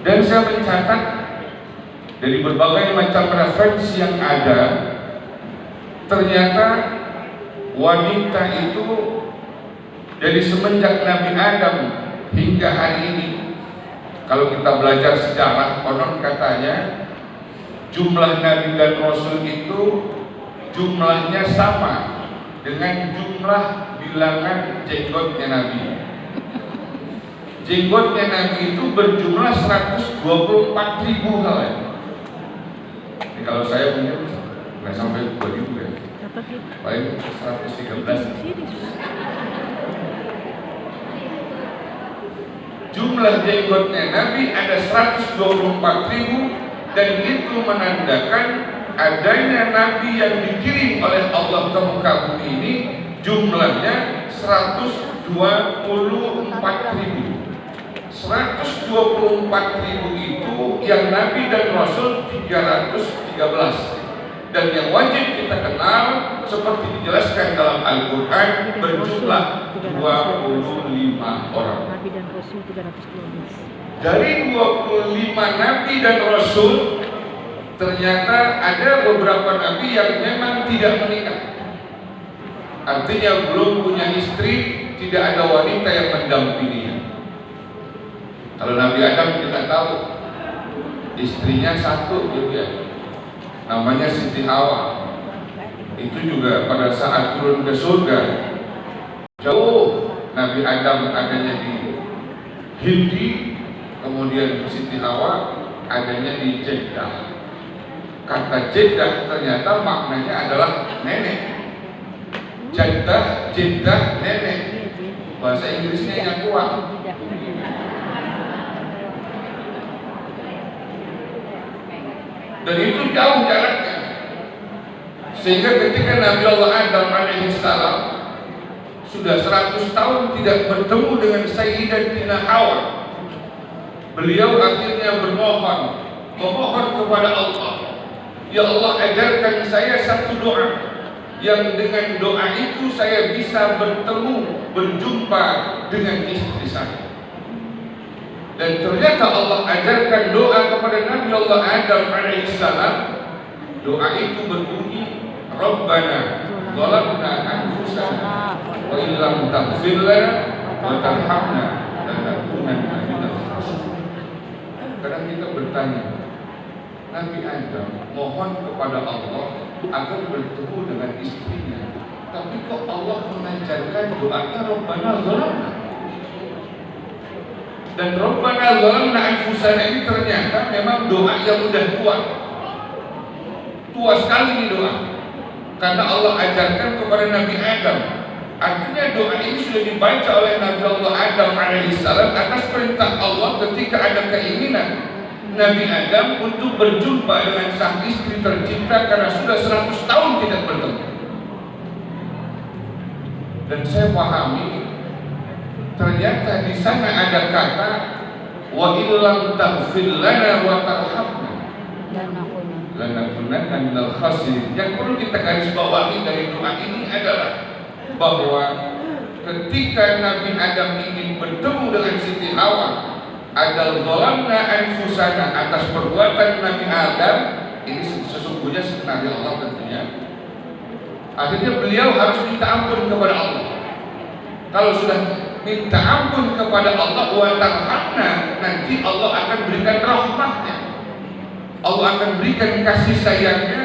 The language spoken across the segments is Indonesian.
Dan saya mencatat dari berbagai macam referensi yang ada, ternyata wanita itu dari semenjak Nabi Adam hingga hari ini, kalau kita belajar sejarah, konon katanya jumlah Nabi dan Rasul itu jumlahnya sama dengan jumlah bilangan jenggotnya Nabi. Jenggotnya Nabi itu berjumlah 124.000 helai. Jadi kalau saya mungkin nggak sampai 2.000 ya, paling 113. Jumlah jenggotnya Nabi ada 124.000, dan itu menandakan adanya Nabi yang dikirim oleh Allah ke muka bumi ini jumlahnya 124.000. 124.000 itu yang Nabi dan Rasul 313. Dan yang wajib kita kenal seperti dijelaskan dalam Al-Quran berjumlah 25 orang. Nabi dan Rasul 312. Dari 25 Nabi dan Rasul, ternyata ada beberapa Nabi yang memang tidak menikah. Artinya belum punya istri, tidak ada wanita yang mendampinginya. Kalau Nabi Adam kita tahu istrinya satu juga, namanya Siti Hawa. Itu juga pada saat turun ke surga, jauh Nabi Adam adanya di Hindi, kemudian Siti Hawa adanya di Jeddah. Kata Jeddah ternyata maknanya adalah nenek. Jeddah nenek. Bahasa Inggrisnya yang kuat. Dan itu jauh jaraknya. Sehingga ketika Nabi Allah Adam alaihissalam sudah 100 tahun tidak bertemu dengan Sayyidatina Hawa, beliau akhirnya memohon kepada Allah, ya Allah, ajarkan saya satu doa yang dengan doa itu saya bisa berjumpa dengan istri saya. Dan ternyata Allah ajarkan doa kepada Nabi Allah Adam alaihissalam. Doa itu berbunyi, Rabbana zalamna anfusana wa illam taghfir lana wa tarhamna lanakunanna minal khasirin. Kadang kita bertanya, Nabi Adam mohon kepada Allah agar bertemu dengan istrinya, tapi kok Allah mengajarkan doanya Rabbana zalamna? Dan Rabbana zalamna anfusana ini ternyata memang doa yang udah tua sekali ini doa, karena Allah ajarkan kepada Nabi Adam. Artinya doa ini sudah dibaca oleh Nabi Allah Adam alaihissalam atas perintah Allah ketika ada keinginan Nabi Adam untuk berjumpa dengan sang istri tercinta karena sudah 100 tahun tidak bertemu. Dan saya pahami ternyata di sana ada kata wa illam taghfir lana wa tarhamna lanakunanna minal khasirin. Yang perlu kita garis bawahi dari doa ini adalah bahwa ketika Nabi Adam ingin bertemu dengan Siti Hawa, ada zalamna anfusana atas perbuatan Nabi Adam, ini sesungguhnya skenario Allah tentunya. Akhirnya beliau harus minta ampun kepada Allah. Kalau sudah minta ampun kepada Allah wa tarhamna, nanti Allah akan berikan rahmatnya. Allah akan berikan kasih sayangnya,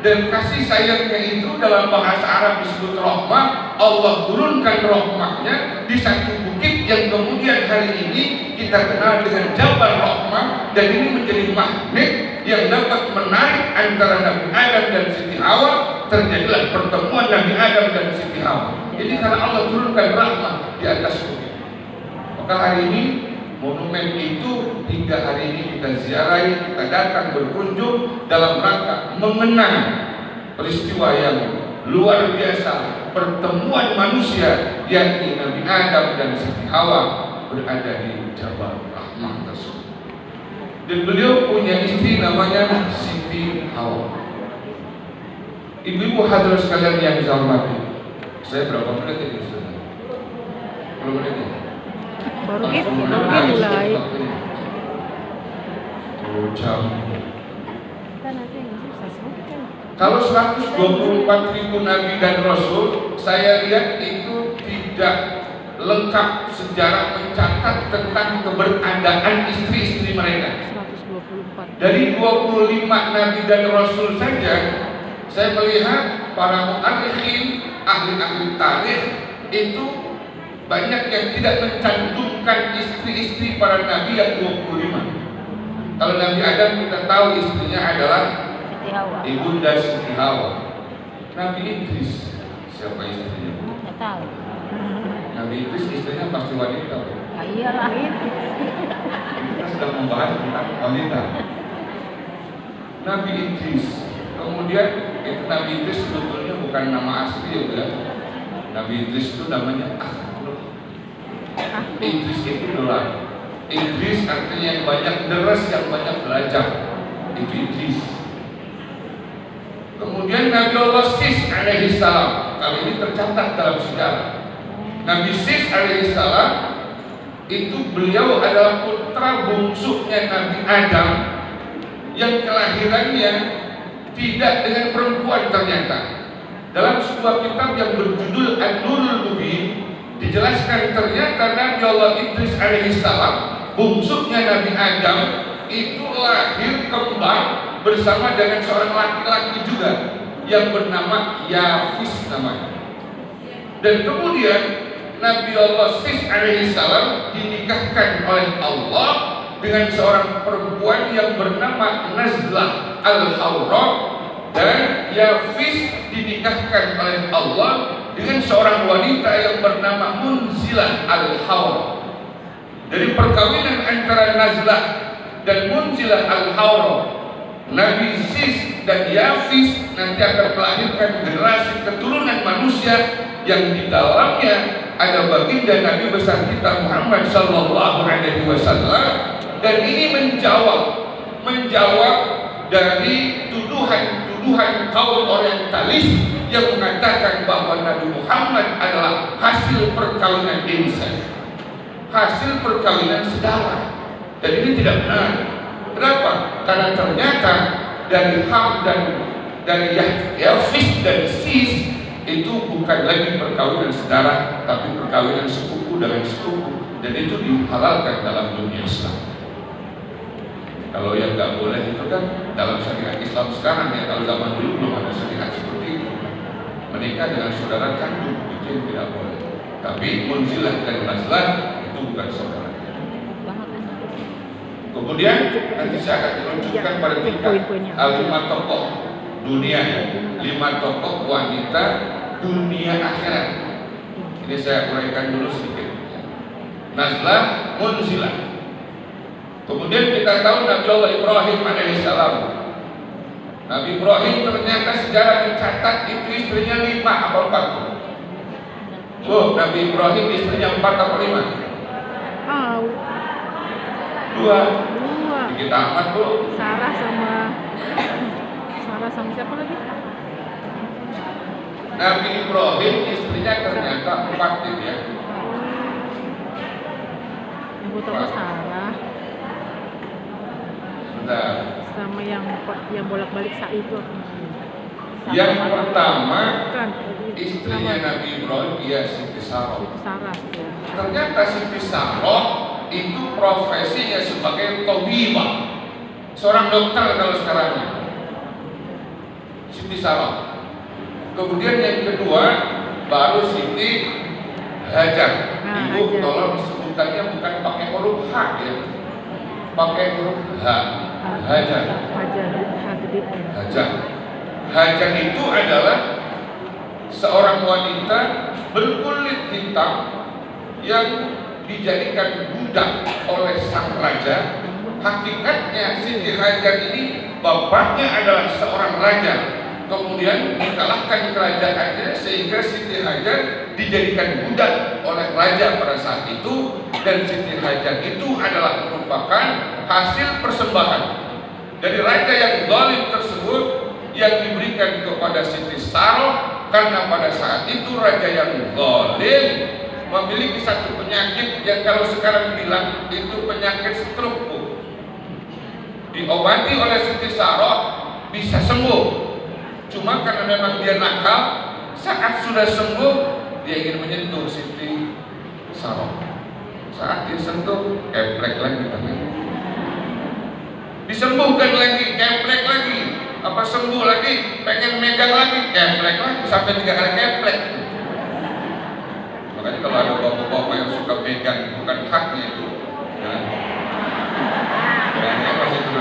dan kasih sayangnya itu dalam bahasa Arab disebut rahmah. Allah turunkan rahmatnya di satu bukit yang kemudian hari ini kita kenal dengan Jabal Rahmah, dan ini menjadi magnet yang dapat menarik antara Nabi Adam dan Siti Hawa. Terjadilah pertemuan Nabi Adam dan Siti Hawa. Jadi karena Allah turunkan rahmat di atas bukit, maka hari ini monumen itu hingga hari ini kita ziarahi, kita datang berkunjung dalam rangka mengenang peristiwa yang luar biasa, pertemuan manusia yakni Nabi Adam dan Siti Hawa berada di Jabal Rahmah tersebut. Dan beliau punya istri namanya Siti Hawa. Ibu-ibu hadirin sekalian yang saya hormati, saya berapa menit ini sudah? 10 menit ini. Baru mulai. jam. Kan nanti yang susah sebutkan. Kalau 124.000 Nabi dan Rasul, saya lihat itu tidak lengkap sejarah mencatat tentang keberadaan istri-istri mereka. 124. Dari 25 Nabi dan Rasul saja, saya melihat para mu'arikhin, ahli-ahli tarikh itu banyak yang tidak mencantumkan istri-istri para Nabi yang 25. Kalau Nabi Adam kita tahu istrinya adalah Siti Hawa. Ibunda Siti Hawa. Nabi Idris, siapa istrinya? Nggak tahu. Nabi Idris istrinya pasti wanita. Ah, iyalah. Kita sedang membahas tentang wanita. Nabi Idris. Kemudian itu Nabi Idris sebetulnya bukan nama asli ya. Nabi Idris itu namanya Idris itu dolar. Idris artinya yang banyak deres, yang banyak belajar. Itu Idris. Kemudian Nabi Allah Sis alaihi salam. Kali ini tercatat dalam sejarah. Nabi Sis alaihi salam itu beliau adalah putra bungsunya Nabi Adam yang kelahirannya tidak dengan perempuan ternyata. Dalam sebuah kitab yang berjudul An-Nurul Mubin dijelaskan ternyata Nabi Allah Idris alaihissalam bungsunya Nabi Adam itu lahir kembar bersama dengan seorang laki-laki juga yang bernama Yafis namanya. Dan kemudian Nabi Allah Sis alaihissalam dinikahkan oleh Allah dengan seorang perempuan yang bernama Nazlah al-Hawra, dan Yafis dinikahkan oleh Allah dengan seorang wanita yang bernama Munzilah al-Hawra. Dari perkawinan antara Nazlah dan Munzilah al-Hawra, Nabi Sis dan Yafis nanti akan melahirkan generasi keturunan manusia yang di dalamnya ada baginda Nabi besar kita Muhammad sallallahu alaihi wasallam. Dan ini menjawab dari tuduhan kaum orientalis yang mengatakan bahwa Nabi Muhammad adalah hasil perkawinan insan, hasil perkawinan saudara. Dan ini tidak benar. Kenapa? Karena ternyata dari Ham dan dari Yafis dan Sis itu bukan lagi perkawinan saudara, tapi perkawinan sepupu dengan sepupu, dan itu dihalalkan dalam dunia Islam. Kalau yang nggak boleh itu kan dalam syariat Islam sekarang ya, kalau zaman dulu belum ada syariat seperti itu. Menikah dengan saudara kandung itu yang tidak boleh. Tapi Munzilah dan Nazlah itu bukan saudara. Kemudian nanti saya akan menunjukkan pada tingkat 5 tokoh dunia ya, 5 tokoh wanita dunia akhirat. Ini saya uraikan dulu sedikit. Nazlah, Munzilah. Kemudian kita tahu Nabi Allah Ibrahim alaihissalam. Nabi Ibrahim ternyata sejarah mencatat itu istrinya 5 apa 4? Oh, Nabi Ibrahim istrinya 4 apa 5? 2. Dikit amat tuh. Sarah sama siapa lagi? Nabi Ibrahim istrinya ternyata 4 ya. Yang utama Sarah. Sama yang bolak-balik sa'i itu. Yang pertama istrinya Nabi Ibrahim dia Siti Sarah. Ya. Ternyata Siti Sarah itu profesinya sebagai tabibah, seorang dokter kalau sekarang. Siti Sarah. Kemudian yang kedua baru Siti Hajar. Ibu tolong sebutannya bukan pakai huruf H ya, pakai huruf H. Hajar. Hajar itu adalah seorang wanita berkulit hitam yang dijadikan budak oleh sang raja. Hakikatnya Siti Hajar ini bapaknya adalah seorang raja, kemudian dikalahkan kerajaannya sehingga Siti Hajar dijadikan budak oleh raja pada saat itu. Dan Siti Hajar itu adalah merupakan hasil persembahan dari raja yang zalim tersebut yang diberikan kepada Siti Sarah, karena pada saat itu raja yang zalim memiliki satu penyakit yang kalau sekarang bilang itu penyakit stroke. Di diobati oleh Siti Sarah bisa sembuh. Cuma karena memang dia nakal, saat sudah sembuh dia ingin menyentuh Siti Sarah. Saat disentuh, keplek lagi tangannya. Disembuhkan lagi, keplek lagi. Apa sembuh lagi, pengen megang lagi, keplek lagi, sampai 3 kali keplek.